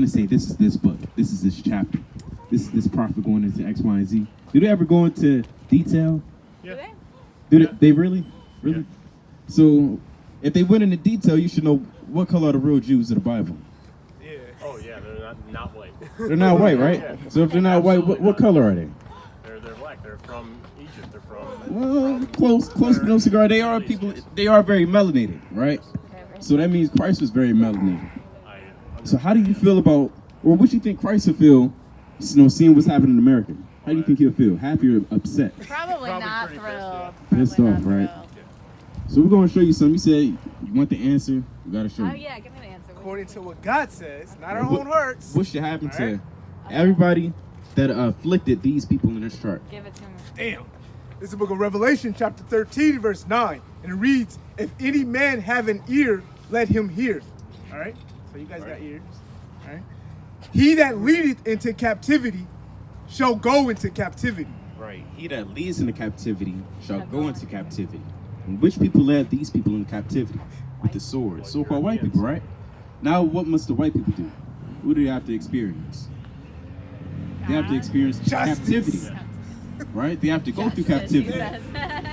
to say this is this book, this is this chapter, this is this prophet going into X, Y, and Z. Do they ever go into detail? Yeah. They really? Really? So, if they went into detail, you should know what color are the real Jews of the Bible. Yeah. Oh yeah, they're not white. They're not white, right? Yeah. So if they're not white, what color are they? They're black. They're from Egypt. They're from. Well, close, but no cigar. They are people. They are very melanated, right? So that means Christ was very melanated. So how do you feel about, or what you think Christ will feel, seeing what's happening in America? How do you think he'll feel? Happy or upset? Probably not pretty thrilled. Pissed off, right? So we're going to show you something. You said you want the answer. You got to show Oh me. yeah, give me the answer. According to what God says, not our own words. What should happen to Alright. everybody that afflicted these people in this chart? Give it to me. Damn. This is the book of Revelation, chapter 13, verse 9. And it reads, if any man have an ear, let him hear. All right? So you guys got ears. All right? He that leadeth into captivity shall go into captivity. Right. He that leads into captivity shall go into captivity. And which people led these people into captivity? With the sword. So-called white people, right? Now, what must the white people do? What do they have to experience? They have to experience captivity, right? They have to go through captivity.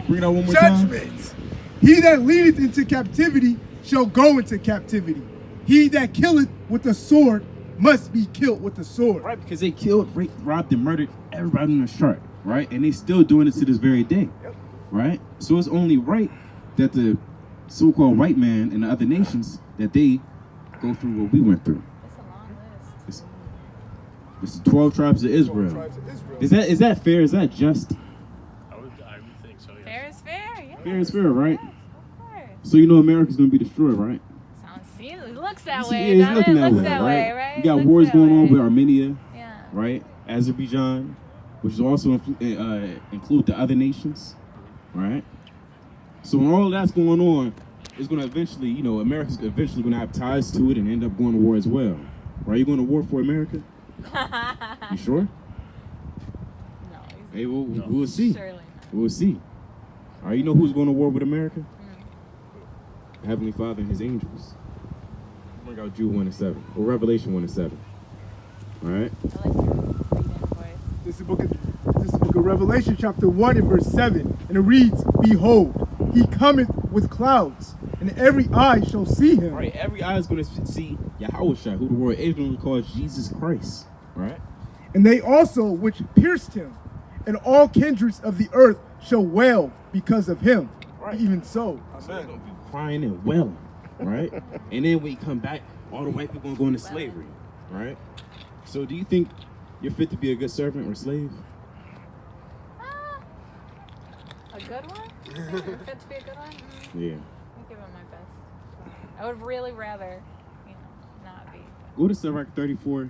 Bring it out one more time. Judgment. He that leadeth into captivity shall go into captivity. He that killeth with the sword must be killed with the sword. Right, because they killed, raped, robbed, and murdered everybody in the chart, right? And they still doing it to this very day, right? So it's only right that the so-called white man and the other nations, that they go through what we went through. It's a long list. It's the 12 tribes of Israel. 12 tribes of Israel. Is that fair? Is that just? I would think so. Yeah. Fair is fair. Yeah. Fair is fair, right? Yes, of course. So you know America's going to be destroyed, right? See, it looks that Yeah, way. it's doesn't looking it? that Looks way, that way, right? You got Looks wars that going on way. with Armenia, Yeah. right? Azerbaijan, which is also include the other nations, right? So when all of that's going on, it's going to eventually, America's eventually going to have ties to it and end up going to war as well. Right? You going to war for America? You sure? No. Hey, we'll see. Surely not. We'll see. All right, you know who's going to war with America? Heavenly Father and his angels. Bring out Jude 1:7, or Revelation 1:7. All right? I like your reading voice. This is the book of Revelation, chapter 1 and verse 7. And it reads, behold, he cometh with clouds, and every eye shall see him. Right, every eye is going to see Yahushua, who the word ignorantly calls Jesus Christ. Right? And they also which pierced him, and all kindreds of the earth shall wail because of him. Right. Even so. So they're going to be crying and wailing. Right? And then when you come back, all the white people going to go into slavery. Right? So do you think you're fit to be a good servant or slave? A good one? Fit to be a good one? Yeah. I'll give it my best. I would really rather, not be. Go to Sirach 34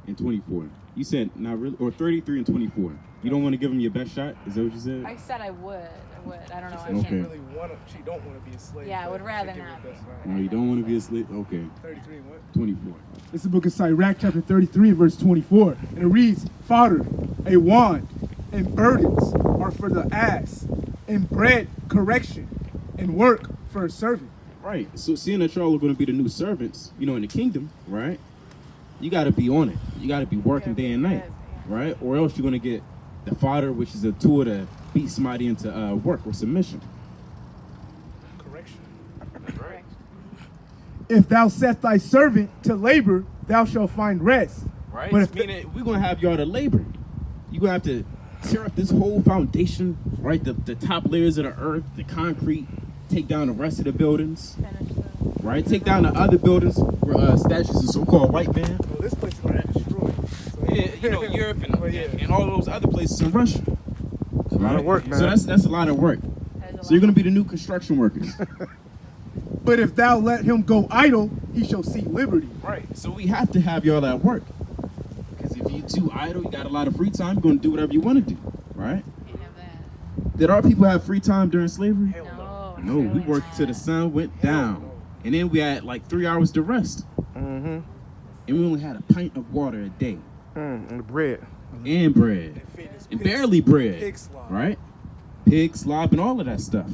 and 24. You said not really, or 33 and 24. You don't want to give them your best shot? Is that what you said? I said I would. I don't know. She I said she can't. Okay. she don't want to be a slave. Yeah, I would but rather she'll give not her best be. shot. No, you don't want to be a slave? Okay. 33 and what? 24. This is the book of Sirach, chapter 33, verse 24. And it reads, fodder, a wand, and burdens are for the ass, and bread, correction, and work for a servant. Right. So seeing that y'all are going to be the new servants, in the kingdom, right? You got to be on it. You got to be working day and night, right? Or else you're going to get the fodder, which is a tool to beat somebody into work or submission. Correction. Correct. If thou set thy servant to labor, thou shalt find rest. Right. But if Meaning we're going to have y'all to labor. You're going to have to tear up this whole foundation, right? The top layers of the earth, the concrete, take down the rest of the buildings, Finish the. right? Take down the other buildings where statues of so-called white man. well, this place is going to be destroyed. So. Yeah, Europe Well, yeah. and all those other places in Russia. a lot of work, man. So that's a lot of work. So you're going to be the new construction workers. But if thou let him go idle, he shall see liberty. Right. So we have to have y'all at work. Because if you're too idle, you got a lot of free time, you're going to do whatever you want to do. Right? Can't have that. Did our people have free time during slavery? No. No, we worked till the sun went down. And then we had like 3 hours to rest. Mm-hmm. And we only had a pint of water a day. And the bread. And bread. And barely bread. Pig slop. Right? Pig slop and all of that stuff.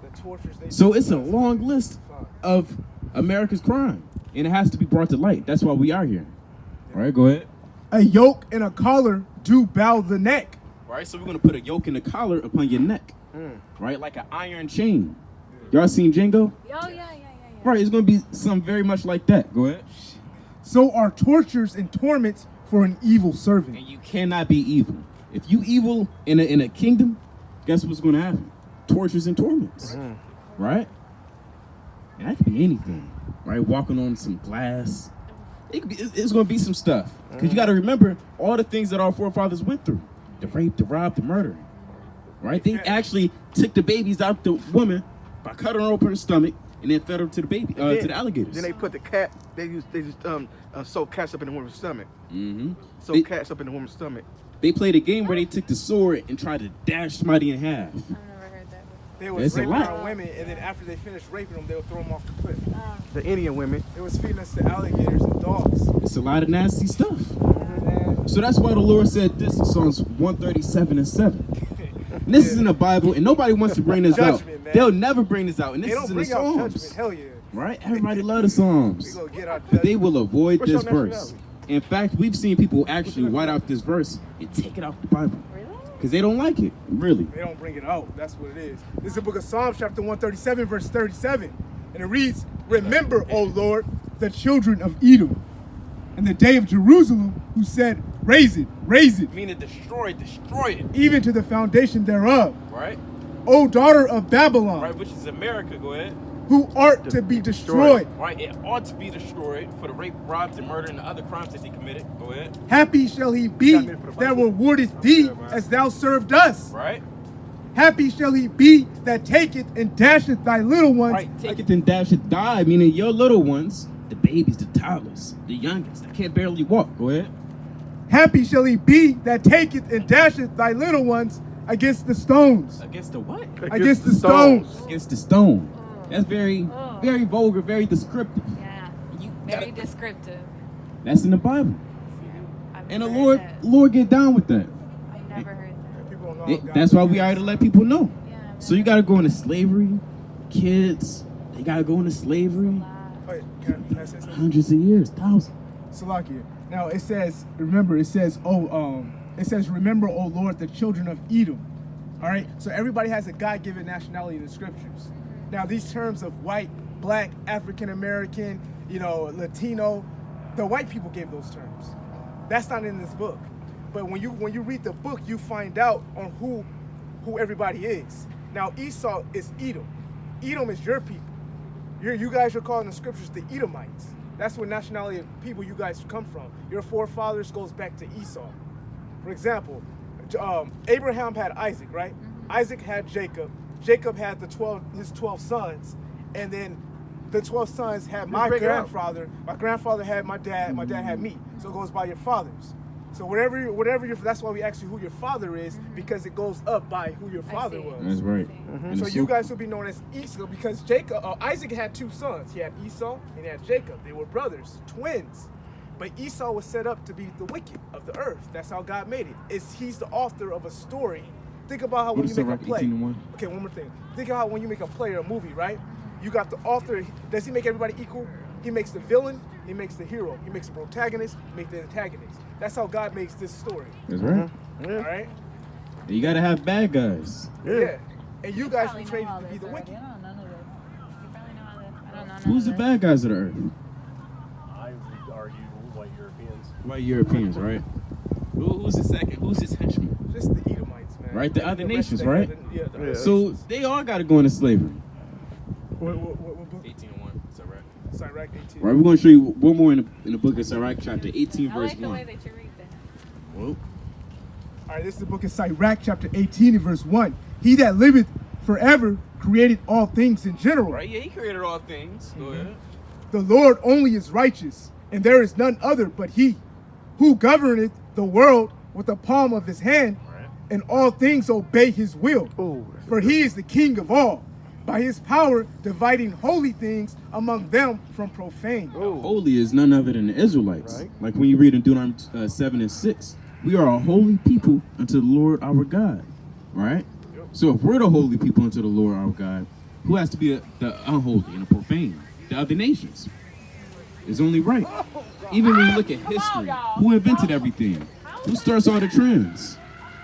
The tortures they So it's a long list of America's crime. And it has to be brought to light. That's why we are here. Right, go ahead. A yoke and a collar do bow the neck. Right, so we're gonna put a yoke and a collar upon your neck. Right, like an iron chain. Y'all seen Django? Oh yeah. Right, it's gonna be something very much like that. Go ahead. So are tortures and torments for an evil servant. And you cannot be evil. If you evil in a kingdom, guess what's gonna happen? Tortures and torments. Right? And that could be anything. Right? Walking on some glass. It's gonna be some stuff. Because you gotta remember all the things that our forefathers went through. The rape, the rob, the murder. Right? They actually took the babies out the woman by cutting her open her stomach and then fed her to the baby, to the alligators. Then they put the cat. They just sew cats up in the woman's stomach. Mm-hmm. Sew cats up in the woman's stomach. They played a game where they took the sword and tried to dash somebody in half. I've never heard that before. They was It's a raping lot. our women, and then after they finished raping them, they would throw them off the cliff. The Indian women. It was feeding us to alligators and dogs. It's a lot of nasty stuff. So that's why the Lord said this in Psalms 137 and 7. And this is in the Bible, and nobody wants to bring this out. Judgment, man. They'll never bring this out. And They this don't is in the bring out judgment. Psalms. Hell yeah. Right? Everybody love the We Psalms. gonna get our But judgment. they will avoid What's this your verse. nationality? In fact, we've seen people actually white out this verse and take it out the Bible. Really? Because they don't like it. Really. They don't bring it out. That's what it is. This is the book of Psalms, chapter 137, verse 37. And it reads, Remember, O Lord, the children of Edom, and the day of Jerusalem, who said, Raise it, Meaning destroy it. even to the foundation thereof. Right? O daughter of Babylon, Which is America. Go ahead. who art to be destroyed. Right? It ought to be destroyed for the rape, robbed, and murder, and the other crimes that he committed. Go ahead. Happy shall he be that rewardeth thee as thou served us. Right? Happy shall he be that taketh and dasheth thy little ones. Right, take it and dash it, die, meaning your little ones, the babies, the toddlers, the youngest, that can't barely walk. Go ahead. Happy shall he be that taketh and dasheth thy little ones against the stones. Against the what? Against the stones. Against the stone. That's very, very vulgar, very descriptive. Yeah. You Very gotta- descriptive. That's in the Bible. I've And the never Lord, heard that. Lord get down with that. I've never heard that. People don't know how God That's why we is. are to let people know. Yeah. So you gotta go into slavery. Kids, they gotta go into slavery. Wait, can I say something? Hundreds of years, thousands. Salakia. Now it says, remember, it says, remember, O Lord, the children of Edom. All right. So everybody has a God-given nationality in the scriptures. Now these terms of white, black, African American, Latino, the white people gave those terms. That's not in this book. But when you read the book, you find out on who everybody is. Now Esau is Edom. Edom is your people. You guys are calling the scriptures the Edomites. That's what nationality of people you guys come from. Your forefathers goes back to Esau. For example, Abraham had Isaac, right? Isaac had Jacob. Jacob had his 12 sons, and then the 12 sons had my grandfather. My grandfather had my dad. My dad had me. So it goes by your fathers. So whatever that's why we ask you who your father is, because it goes up by who your father see. was. That's right. And So it's you guys will be known as Esau because Isaac had two sons. He had Esau and he had Jacob. They were brothers, twins. But Esau was set up to be the wicked of the earth. That's how God made it. He's the author of a story. Think about how What when is you make a Sirach play. 18:1? Okay, one more thing. Think of how when you make a play or a movie, right? You got the author. Does he make everybody equal? He makes the villain. He makes the hero. He makes the protagonist. He makes the antagonist. That's how God makes this story. That's right. All right? You gotta have bad guys. Yeah. And you guys Probably were trained know all to be this the already. wicked. I don't know none of this. You probably know all this. I don't know none Who's the of this. bad guys of the earth? I would argue white Europeans. White Europeans, right? Who's the second? Who's his henchman? Just the Edomites, man. Right, the other rest nations, of the right? other- yeah, the other So nations. they all gotta go into slavery. What book? 18:1. Is that right? Sirach 18. Right, we're gonna show you one more in the book of Sirach, chapter 18, I verse like the way 1. that you read that. Well, All right, this is the book of Sirach, chapter 18, and verse 1. He that liveth forever created all things in general. right, yeah, he created all things. Go ahead. The Lord only is righteous, and there is none other but he, who governeth the world with the palm of his hand, Right. and all things obey his will. Ooh, For he is the king of all, by his power dividing holy things among them from profane. Holy is none other than the Israelites. Right. Like when you read in Deuteronomy 7 and 6, we are a holy people unto the Lord our God. Right? So if we're the holy people unto the Lord our God, who has to be the unholy and the profane? The other nations. It's only right. Even when you look at history, who invented everything? Who starts all the trends?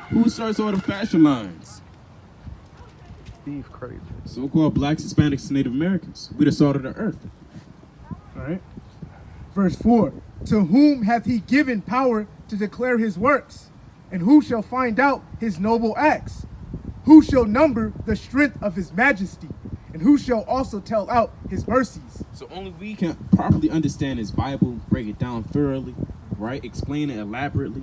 Who starts all the fashion lines? Steve crazy. So-called blacks, Hispanics, and Native Americans. We the salt of the earth. All right. Verse 4. To whom hath he given power to declare his works? And who shall find out his noble acts? Who shall number the strength of his majesty? And who shall also tell out his mercies? So only we can properly understand his Bible, break it down thoroughly, right? Explain it elaborately,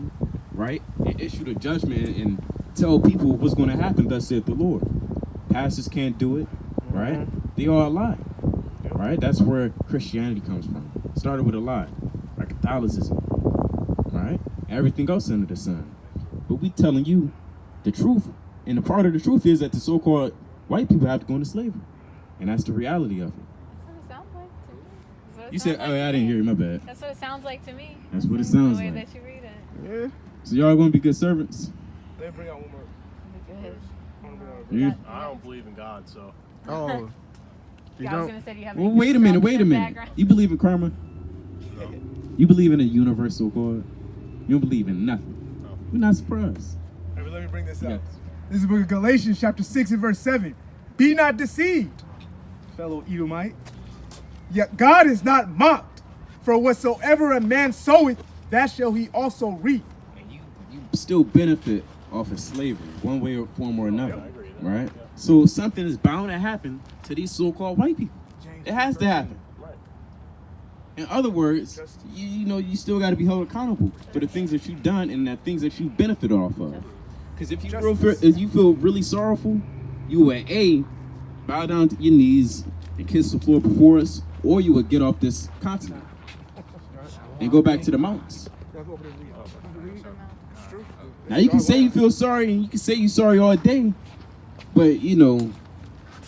right? And issue the judgment and tell people what's going to happen, thus saith the Lord. Pastors can't do it, right? They are a lie, right? That's where Christianity comes from. Started with a lie, like Catholicism, right? Everything else under the sun. But we telling you the truth. And the part of the truth is that the so-called white people have to go into slavery. And that's the reality of it. That's what it sounds like to me. That's what it You sounds said, like oh, to I didn't me. hear you, my bad. That's what it sounds like to me. That's what it sounds The way like. that you read it. Yeah. So y'all gonna be good servants? Let me bring out one more. Good. Yeah. I don't believe in God, so. Oh. You Yeah, I was don't? gonna say, do you have Well, any wait a minute, construction wait a minute. background? You believe in karma? No. You believe in a universal God? You don't believe in nothing. No. We're not surprised. All right, let me bring this Yeah. out. This is the book of Galatians, chapter 6 and verse 7. Be not deceived, fellow Edomite. Yet God is not mocked. For whatsoever a man soweth, that shall he also reap. And you still benefit off of slavery, one way or form or another, I agree with that. right? Yeah. So something is bound to happen to these so-called white people. It has to happen. Right. In other words, you know, you still got to be held accountable for the things that you've done and the things that you benefit off of. Because if you feel really sorrowful, you would bow down to your knees and kiss the floor before us, or you would get off this continent and go back to the mountains. Now you can say you feel sorry and you can say you're sorry all day, but you know,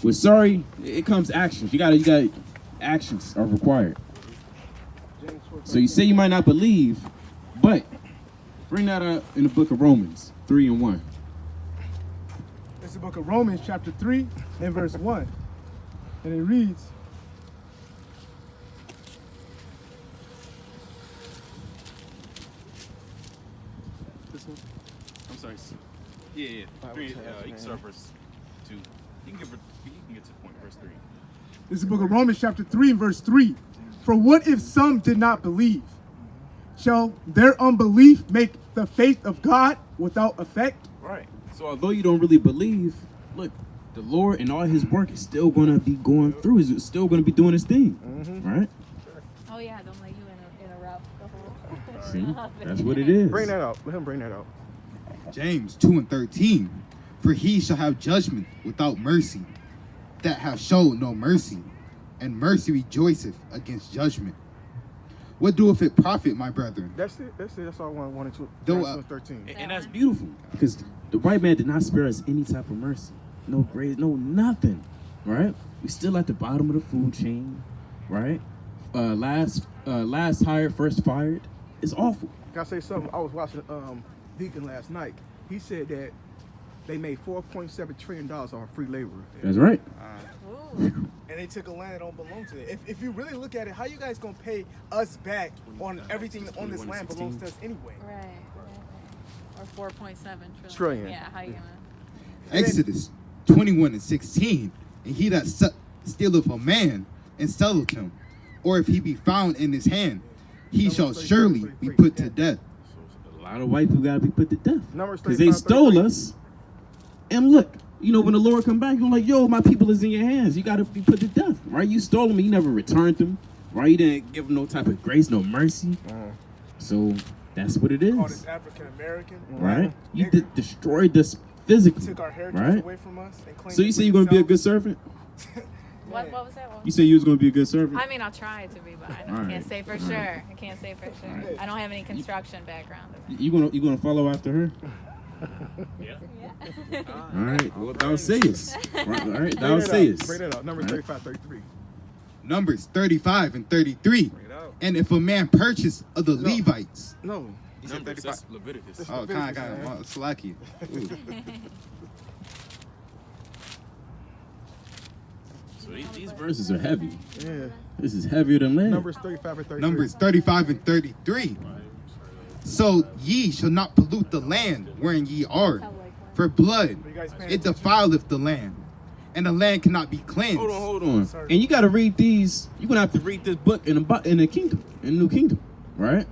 with sorry, it comes actions. You got actions are required. So you say you might not believe, but bring that up in the book of Romans 3:1. It's the book of Romans, chapter 3 and verse 1. And it reads, This one? I'm sorry. Yeah. Three, You can start verse 2. You can get to the point, verse 3. this is the book of Romans, chapter 3 and verse 3. For what if some did not believe? Shall their unbelief make the faith of God without effect? Right. So although you don't really believe, look, the Lord and all his work is still going to be going through. He's still going to be doing his thing. Right? Oh yeah, don't let you interrupt the whole. See? That's what it is. Bring that out. Let him bring that out. James 2:13. For he shall have judgment without mercy, that have showed no mercy, and mercy rejoiceth against judgment. What doeth it profit, my brethren? That's it. That's all I wanted to. Though, James 13. And that's beautiful because the white man did not spare us any type of mercy. No grace, no nothing. Right? We still at the bottom of the food chain. Right? Last hired, first fired. It's awful. Can I say something? I was watching Deacon last night. He said that they made $4.7 trillion on free labor. That's right. Ooh. And they took a land that don't belong to them. If you really look at it, how you guys gonna pay us back on everything on this land belongs to us anyway? Right. Or 4.7 Trillion. Yeah. How you gonna? Exodus 21:16. And he that stealeth a man and selleth him, or if he be found in his hand, he shall surely be put to death. A lot of white people gotta be put to death Numbers because they 35, stole 33. us. And look, you know, when the Lord come back, you're like, yo, my people is in your hands. You gotta be put to death, right? You stole them, you never returned them, right? You didn't give them no type of grace, no mercy. So that's what it Called is, us African American. right? You destroyed us physically, Took our heritage right? away from us. And claimed So you it say for you're gonna be a good themselves. servant? What was that? What You say you was gonna be a good servant? I mean, I'll try to be, but I All right. can't say for sure. I can't say for sure. I don't have any construction background. You gonna follow after her? Yeah. Yeah. All right. Well, thou sayest. Right, all right. Thou Bring sayest. that out. Numbers All right. 35, 33. Numbers 35:33. Bring it out. And if a man purchase of the Levites, No. He said 35. Leviticus. oh, kind of slacky. So these verses are heavy. Yeah. This is heavier than lead. Numbers 35 and 33. Numbers 35 and 33. So ye shall not pollute the land wherein ye are, for blood it defileth the land, and the land cannot be cleansed. Hold on. Sorry. And you got to read these. You're gonna have to read this book in the kingdom, in the new kingdom, right?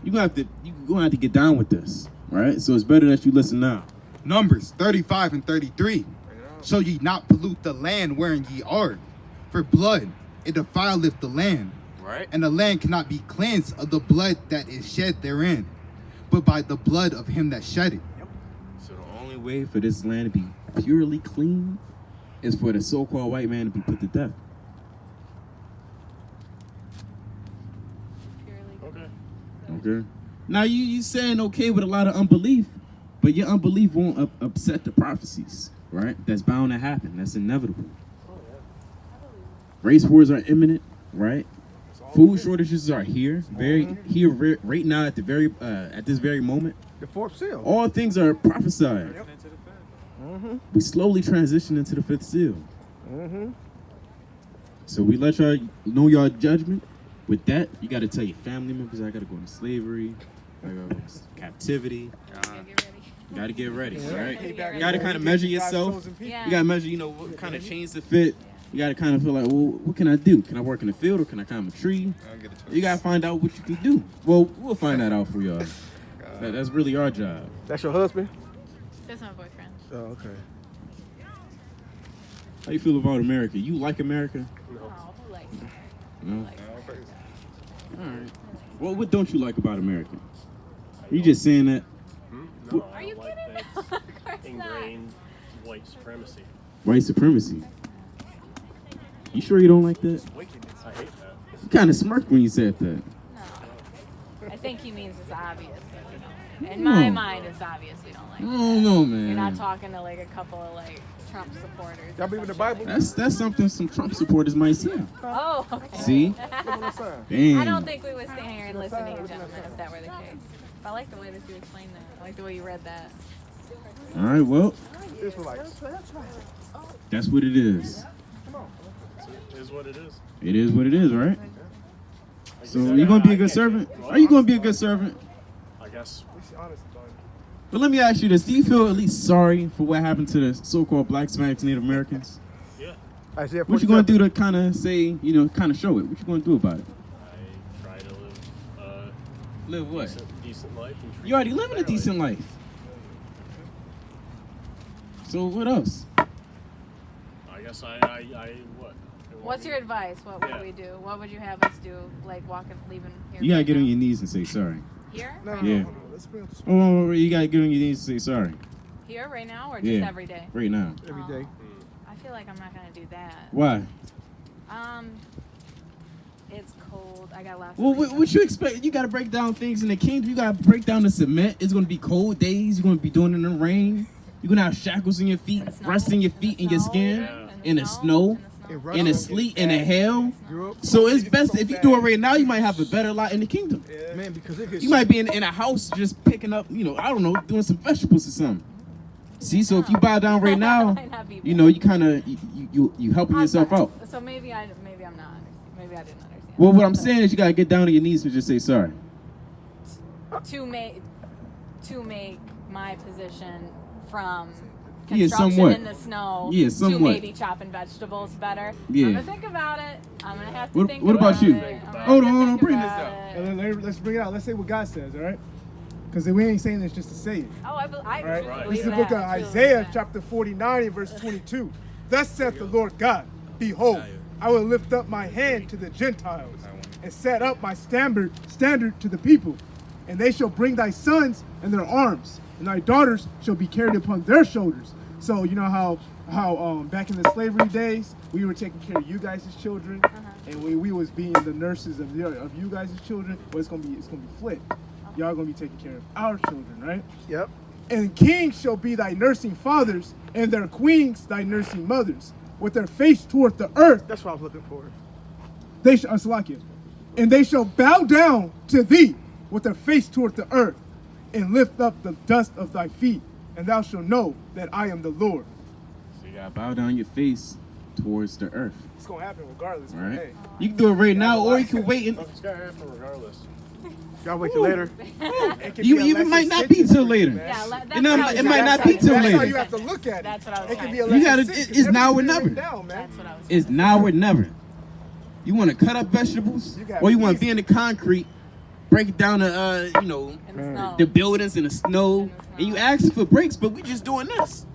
You're gonna have to get down with this, right? So it's better that you listen now. Numbers 35 and 33. So ye not pollute the land wherein ye are, for blood it defileth the land, Right. and the land cannot be cleansed of the blood that is shed therein, but by the blood of him that shed it. So the only way for this land to be purely clean is for the so-called white man to be put to death. Purely Okay. Okay. Now you saying okay with a lot of unbelief, but your unbelief won't upset the prophecies, right? That's bound to happen. That's inevitable. Oh yeah. Race wars are imminent, right? Food shortages are here, right now at this very moment. The fourth seal. All things are prophesied. We slowly transition into the fifth seal. So we let y'all know y'all judgment. With that, you got to tell your family members, I got to go into slavery, I got to go into captivity. You got to get ready, right? You got to kind of measure yourself. Yeah. You got to measure, what kind of chains to fit. You got to kind of feel like, well, what can I do? Can I work in the field or can I climb a tree? You got to find out what you can do. Well, we'll find that out for y'all. That's really our job. That's your husband? That's my boyfriend. Oh, okay. How you feel about America? You like America? Oh, who likes her? No? Like, All right. Well, what don't you like about America? You just saying that No, Are I you don't like kidding? that Of course not. ingrained white supremacy. white supremacy. You sure you don't like that? I hate that. You kind of smirked when you said that. No. I think he means it's obvious that we don't. In my No. mind, it's obvious we don't like I it. don't know, man. You're not talking to like a couple of like Trump supporters. Y'all or believe in the some Bible? shit That's something some Trump supporters might say. like that. Oh, okay. See? Look on the sign. Damn. I don't think we would stand here and listen to you, gentlemen, if that were the case. But I like the way that you explained that. I like the way you read that. All right, well, Israelites. that's what it is. It is what it is. It is what it is, right? So you gonna be a good servant? Are you gonna be a good servant? I guess. But let me ask you this: do you feel at least sorry for what happened to the so-called Black Hispanics, Native Americans? Yeah. Isaiah What you gonna 47. do to kind of say, kind of show it? What you gonna do about it? I try to live a Live what? decent life. And treat You already people living a fairly. decent life. So what else? I guess what? What's your advice? What would Yeah. we do? What would you have us do? Like leaving here? You gotta right get on now? your knees and say sorry. Here? No, Right no, Yeah. no, no, no. Let's bring up the Oh, you gotta get on your knees and say sorry. Here right now, or just Yeah. every day? Right now. Every day. I feel like I'm not gonna do that. Why? It's cold. I got lots. Well, of what you expect? You gotta break down things in the kingdom. You gotta break down the cement. It's gonna be cold days. You're gonna be doing it in the rain. You're gonna have shackles in your feet, rust in your feet and your skin, in the snow, in the sleet, in the hail. Europe. So it's best if you do it right now. You might have a better lot in the kingdom. Man, because it gets You might be in a house just picking up, I don't know, doing some vegetables or something. See, so if you bow down right now, Might not be you kind of you helping yourself out. So maybe I'm not. Maybe I didn't understand. Well, what I'm saying is you gotta get down on your knees and just say sorry. to make my position from Yeah, construction somewhat. in the snow Yeah, to somewhat. maybe chopping vegetables better. Yeah. I'm gonna think about it. I'm gonna have to What- think what about about you? it. I'm gonna Hold have on, to hold on, think bring about this out. it. And then let's bring it out. Let's say what God says, all right? Because we ain't saying this just to say it. Oh, I All right? truly This believe is the that. book of I truly Isaiah, believe that. chapter 49, and verse 22. Thus saith the Lord God, Behold, I will lift up my hand to the Gentiles, and set up my standard to the people. And they shall bring thy sons in their arms, and thy daughters shall be carried upon their shoulders. So you know how back in the slavery days, we were taking care of you guys' children, and we was being the nurses of you guys' children. Well, it's gonna be flipped. Y'all gonna be taking care of our children, right? Yep. And kings shall be thy nursing fathers, and their queens thy nursing mothers, with their face toward the earth. That's what I was looking for. They shall, and they shall bow down to thee with their face toward the earth, and lift up the dust of thy feet, and thou shalt know that I am the Lord. So you gotta bow down your face towards the earth. It's gonna happen regardless. All but right. Hey, You can do it right now, or you can wait. And It's gonna happen regardless. Y'all wait till later. it can you be a even lesser might not be sentence till for you, later. man. Yeah, that's And what I it was might trying not to be say. till That's how later. you have to look at it. That's what I was It can trying be to a say. lesser You gotta- sentence. it's now or Everything's never. written down, man. That's what I was It's now or never. You want to cut up vegetables, You got or you want to easy. be in the concrete, break it down to in the snow. the buildings in the snow, and you asking for breaks, but we just doing this.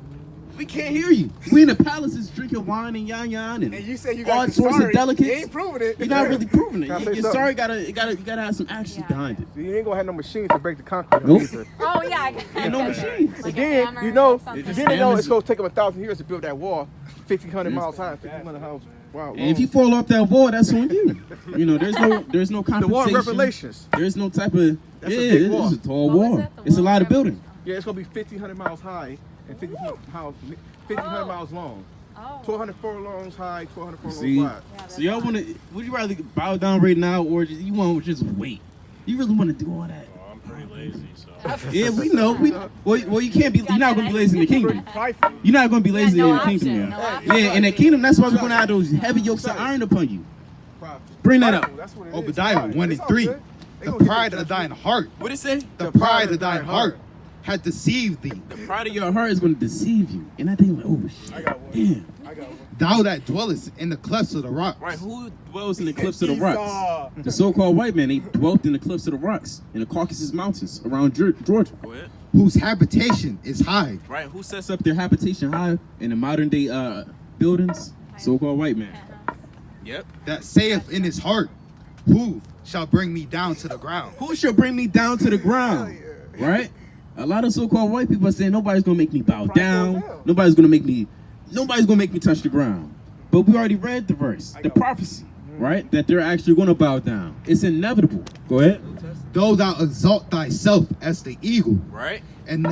We can't hear you. We in the palaces drinking wine and yan And you say you got all the sorts sorry, of delicates. You ain't proving it. You're not really proving it. Can I say Your something? sorry gotta have some action Yeah. behind it. You ain't gonna have no machines to break the concrete. Nope. Either. Oh yeah, I got Ain't no that. machines. Like a Then hammer you know, or something. just then you know hammers it's gonna take them 1,000 years to build that wall, 1,500 miles high, 1,500 miles. Wow. And if you fall off that wall, that's on you. You know, there's no the compensation. wall of Revelations, There's no type of That's a big wall. It's a tall What was wall. that? The It's a wall lot of of building. yeah, it's gonna be 1,500 miles high and 1,500 Oh. miles long. Oh. 1,200 furlongs high, 1,200 furlongs See, wide. Yeah, so y'all want to? Would you rather bow down right now, or you want to just wait? You really want to do all that? Well, I'm pretty lazy, so. Yeah, we know. Well, you can't be. You're not going to be lazy in the kingdom. Prideful. You're not going to be lazy no in the kingdom. option, Yeah. no option. Yeah, in the kingdom, that's why we're going to have those heavy yokes of iron upon you. Bring that up. Prideful, that's what it is. Obadiah Pride. 1 It's and all 3. good. They The gonna get pride their of thine judgment. heart, What it say? the pride of thine heart, had deceived thee. The pride of your heart is going to deceive you. And I think, oh I shit, got one. damn. I got one. Thou that dwellest in the clefts of the rocks. Right, who dwells in the cliffs of the rocks? Esau. The so-called white man. They dwelt in the cliffs of the rocks, in the Caucasus Mountains, around Georgia. Go ahead. Whose habitation is high. Right, who sets up their habitation high in the modern day buildings? So-called white man. Yep. That saith in his heart, who shall bring me down to the ground? Who shall bring me down to the ground? Right? A lot of so-called white people are saying nobody's gonna make me bow down. Nobody's gonna make me touch the ground. But we already read the verse, the prophecy, right? That they're actually gonna bow down. It's inevitable. Go ahead. Though thou exalt thyself as the eagle, Right? and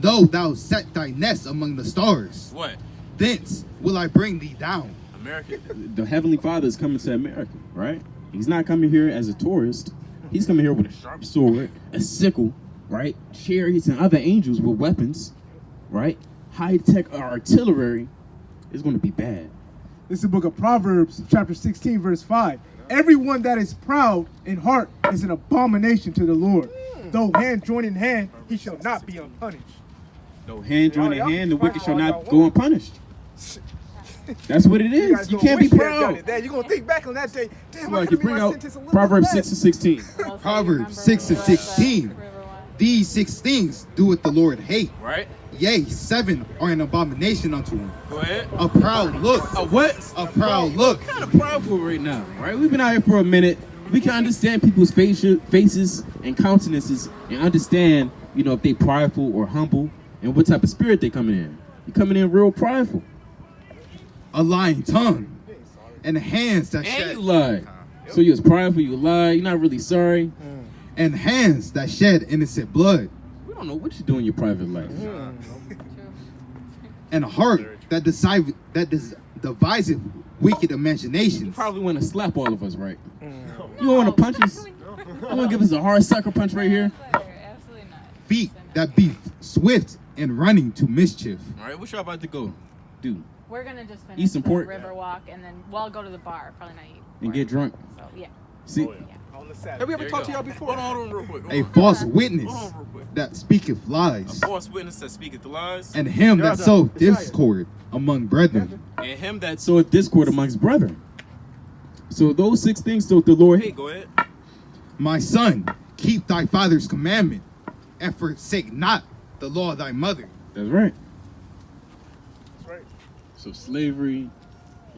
though thou set thy nest among the stars, What? thence will I bring thee down. America. The Heavenly Father is coming to America, right? He's not coming here as a tourist. He's coming here with a sharp sword, a sickle, right? Chariots and other angels with weapons, right? High-tech artillery is going to be bad. This is the book of Proverbs, chapter 16, verse 5. Everyone that is proud in heart is an abomination to the Lord. Though hand join in hand, he shall not be unpunished. No hand joined in y'all hand, the wicked shall y'all not won't. go unpunished. That's what it You guys is. You gonna can't be wish you had done proud. it. Then you're going to think back on that day. Damn, Well, I I could can bring my out sentence a little Proverbs bit 6 and 16. Proverbs 6 and 16. These 6 things doeth the Lord hate. Right? Yea, 7 are an abomination unto him. Go ahead. A proud look. A what? A proud look. Kind of prideful right now, right? We've been out here for a minute. We can understand people's faces and countenances and understand, you know, if they prideful or humble and what type of spirit they coming in. You coming in real prideful. A lying tongue. And hands that And shed. you lied. So you was prideful, you lied, you're not really sorry. And hands that shed innocent blood. We don't know what you do in your private life. And a heart that deviseth wicked You imaginations. probably want to slap all of us, right? You don't want to punch us? You want to give us a hard sucker punch right here? Absolutely not. Feet that be swift and running to mischief. All right, what y'all about to go do? We're gonna just finish Eat some the pork. river walk and then we'll go to the bar. Probably not eat. And pork. get drunk? So yeah. See? Oh, yeah. On the Sabbath. Have we ever There you talked to go. y'all before? Hold on real quick. A false witness Hold on real quick. that speaketh A lies. false witness that speaketh lies, And him that Yeah, soweth Messiah. discord among brethren. and him that soweth discord amongst brethren. So those 6 things doth the Lord hate. Go ahead. My son, keep thy father's commandment, and forsake not the law of thy mother. That's right. That's right. So slavery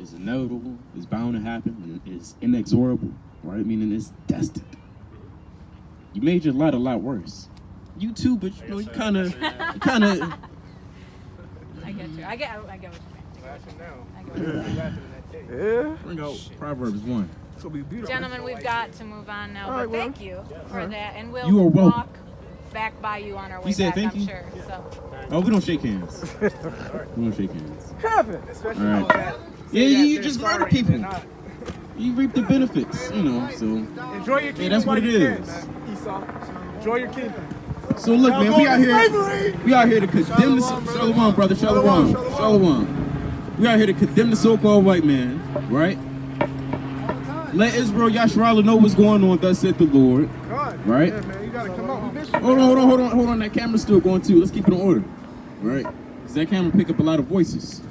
is inevitable, is bound to happen, and is inexorable, right? Meaning it's destined. You made your lot a lot worse. You too, but you know, you kind of. I get you. I get what you're saying. Laughing now. I get what you're saying. Laughing in that day. Yeah. Bring out Proverbs 1. It's gonna be beautiful. Gentlemen, we've got to move on now, All right, but well. thank you for that, and we'll You are welcome. walk back by you on our way You said back, thank I'm you? sure. So, Oh, we don't shake hands. We don't shake hands. Heaven. Especially All right. all that. Yeah, say that you they're just sorry murder and people. they're not. You reap the benefits, you know. So, Enjoy your kingdom. that's what while it you can, is. man. Esau. Enjoy your kingdom. so look, man, we out here. Slavery. We out here to condemn this. Shalom, brother. Shalom, brother. Shalom. Shalom. Shalom. We out here to condemn the so-called white man, right? Let Israel Yasharala know what's going on, thus said the Lord. God, Right? Yeah, man, you gotta come up. We miss you. Hold on. That camera's still going too. Let's keep it in order. Right? Because that camera pick up a lot of voices.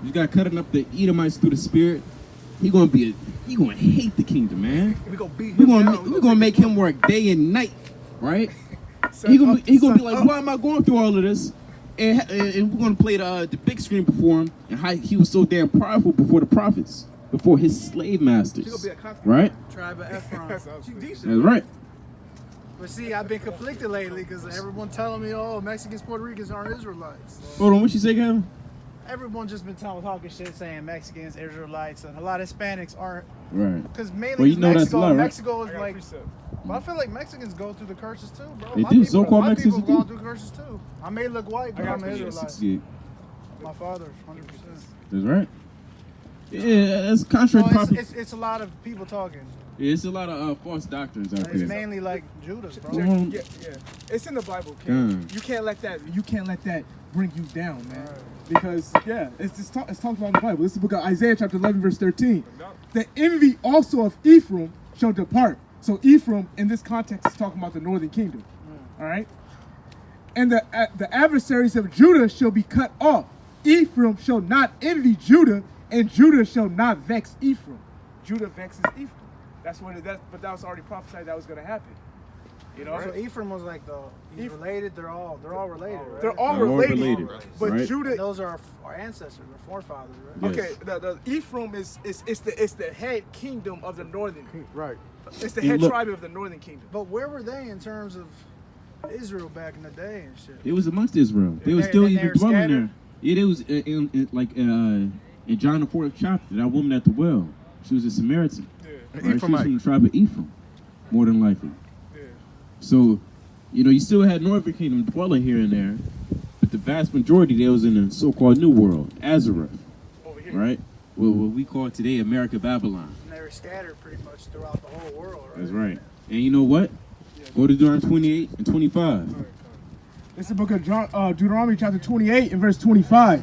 You got cutting up the Edomites through the spirit. He gonna hate the kingdom, man. We gonna beat We're him gonna down. we gonna make him work day and night, right? He gonna be like, why am I going through all of this? And we're gonna play the big screen before him and how he was so damn prideful before the prophets, before his slave masters, She gonna be a conflict. right? Tribe of Ephraim. She decent. That's right. But see, I've been conflicted lately because everyone telling me, oh, Mexicans, Puerto Ricans aren't Israelites. Hold on, what you say, Kevin? Everyone just been talking shit saying Mexicans, Israelites, and a lot of Hispanics aren't. Right. Because mainly Well, you know that's a Mexico, lot, right? Mexico is I got a like. precept. But I feel like Mexicans go through the curses too, bro. They My do. people- So-called my Mexicans people do. gone through curses too. I may look white, but I'm an Israelite. 68. My father, 100%. That's right. Yeah, that's contrary to No, prophet. it's a lot of people talking. Yeah, it's a lot of false doctrines out It's there. mainly like Judas, bro. Mhm. Yeah. It's in the Bible, King. Mm. You can't let that bring you down, man. Because it's talked about in the Bible. This is the book of Isaiah, chapter 11, verse 13. The envy also of Ephraim shall depart. So Ephraim, in this context, is talking about the northern kingdom. All right. And the adversaries of Judah shall be cut off. Ephraim shall not envy Judah, and Judah shall not vex Ephraim. Judah vexes Ephraim. But that was already prophesied that was going to happen. You know, So Ephraim was like he's related. They're all related, right? they're all They're all related, related, but right? Judah. Those are our ancestors, our forefathers, right? Yes. Okay, the Ephraim is the head kingdom of the northern. Right. It's the And head look- tribe of the northern kingdom. But where were they in terms of Israel back in the day and shit? It was amongst Israel. They were They- still they even were dwelling scattered? there. Yeah, they was in John the 4th chapter. That woman at the well, she was a Samaritan. Right? She was Ephraimite. from the tribe of Ephraim, more than likely. So, you still had northern kingdom dwelling here and there, but the vast majority there was in the so-called New World, Azareth, Over here. right? Well, what we call today America, Babylon. And they were scattered pretty much throughout the whole world, right? That's right. And you know what? Go to Deuteronomy 28 and 25. This is the book of Deuteronomy chapter 28 and verse 25.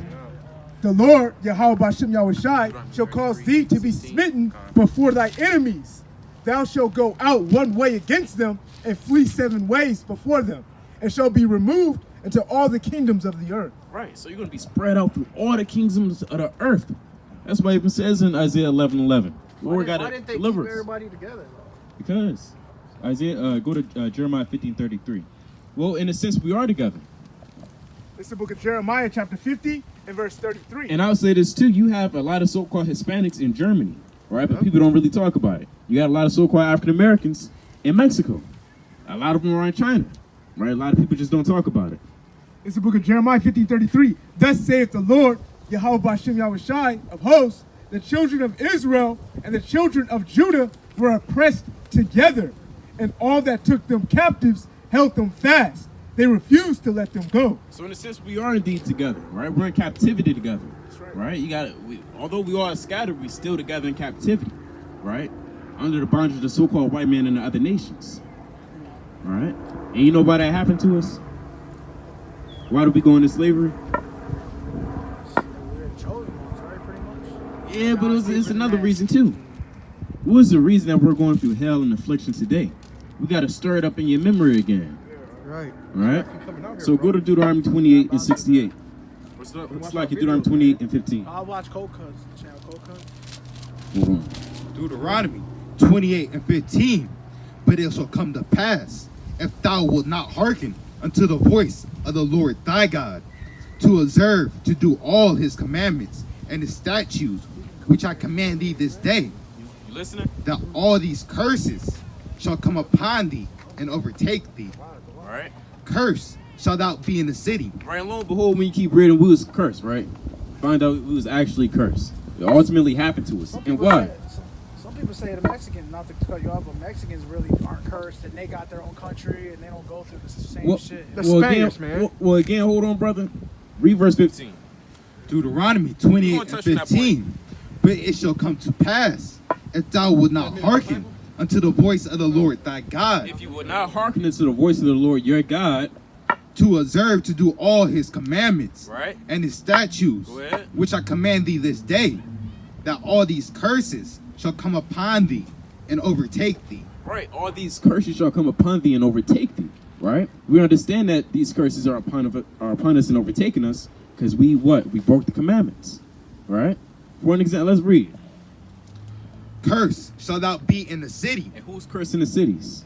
The Lord, Yahweh Bashem Yahushai, shall cause thee to be smitten before thy enemies. Thou shalt go out one way against them and flee 7 ways before them, and shall be removed into all the kingdoms of the earth. Right, so you're going to be spread out through all the kingdoms of the earth. That's why it even says in Isaiah 11:11. Lord got Why to didn't they deliver keep us. everybody together? Because Isaiah, go to Jeremiah 15:33. Well, in a sense, we are together. This is the book of Jeremiah chapter 50 and verse 33. And I would say this too: you have a lot of so-called Hispanics in Germany, right? But people don't really talk about it. You got a lot of so-called African Americans in Mexico. A lot of them are in China, right? A lot of people just don't talk about it. It's the book of Jeremiah 15:33. Thus saith the Lord, Yahweh Bashem Yahushai of hosts, the children of Israel and the children of Judah were oppressed together, and all that took them captives held them fast. They refused to let them go. So in a sense, we are indeed together, right? We're in captivity together, right? Although we all are scattered, we still together in captivity, right? Under the bondage of the so-called white man and the other nations, all right? And you know why that happened to us? Why did we go into slavery? We're the chosen ones, right? Pretty much. Yeah, but it's another reason too. What was the reason that we're going through hell and affliction today? We got to stir it up in your memory again, Right. all right? Coming out here, So bro. go to Deuteronomy 28 and 68. It's like Deuteronomy 28 and 15. I'll watch Cold Cuts, the channel Cold Cuts. Hold on. Deuteronomy 28 and 15. But it shall come to pass, if thou wilt not hearken unto the voice of the Lord thy God, to observe to do all his commandments and his statutes, which I command thee this day, You listening? that all these curses shall come upon thee and overtake thee. All right. Curse shall thou be in the city. Right, lo and behold, when you keep reading, we was cursed, right? Find out we was actually cursed. It ultimately happened to us. Some And people why? say- Some people say the Mexicans, not to cut you off, but Mexicans really aren't cursed and they got their own country and they don't go through the same shit. The Spaniards, again, man. Well, again, hold on, brother. Read verse 15. Deuteronomy 28 and touch on that 15. But it shall come to pass, if thou wilt not hearken unto the voice of the Lord thy God, If you will not hearken unto the voice of the Lord your God, to observe to do all his commandments Right. and his statutes, Go ahead. which I command thee this day, that all these curses shall come upon thee and overtake thee. Right. All these curses shall come upon thee and overtake thee. Right. We understand that these curses are upon us and overtaking us because we broke the commandments. Right. For an example, let's read. Curse shall thou be in the city. And who's cursing the cities?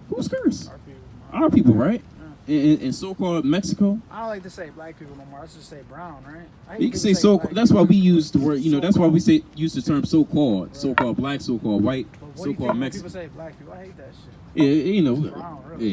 Who's cursed? Our people. Our people, right? In so-called Mexico. I don't like to say black people no more. I just say brown, right? I hate You can people say so. black That's why people. we use the word. That's why we So-called. use the term so-called, Right. so-called black, so-called white, But what do you so-called think when Mexican. people say black people? I hate that shit. Yeah, Brown, really. yeah.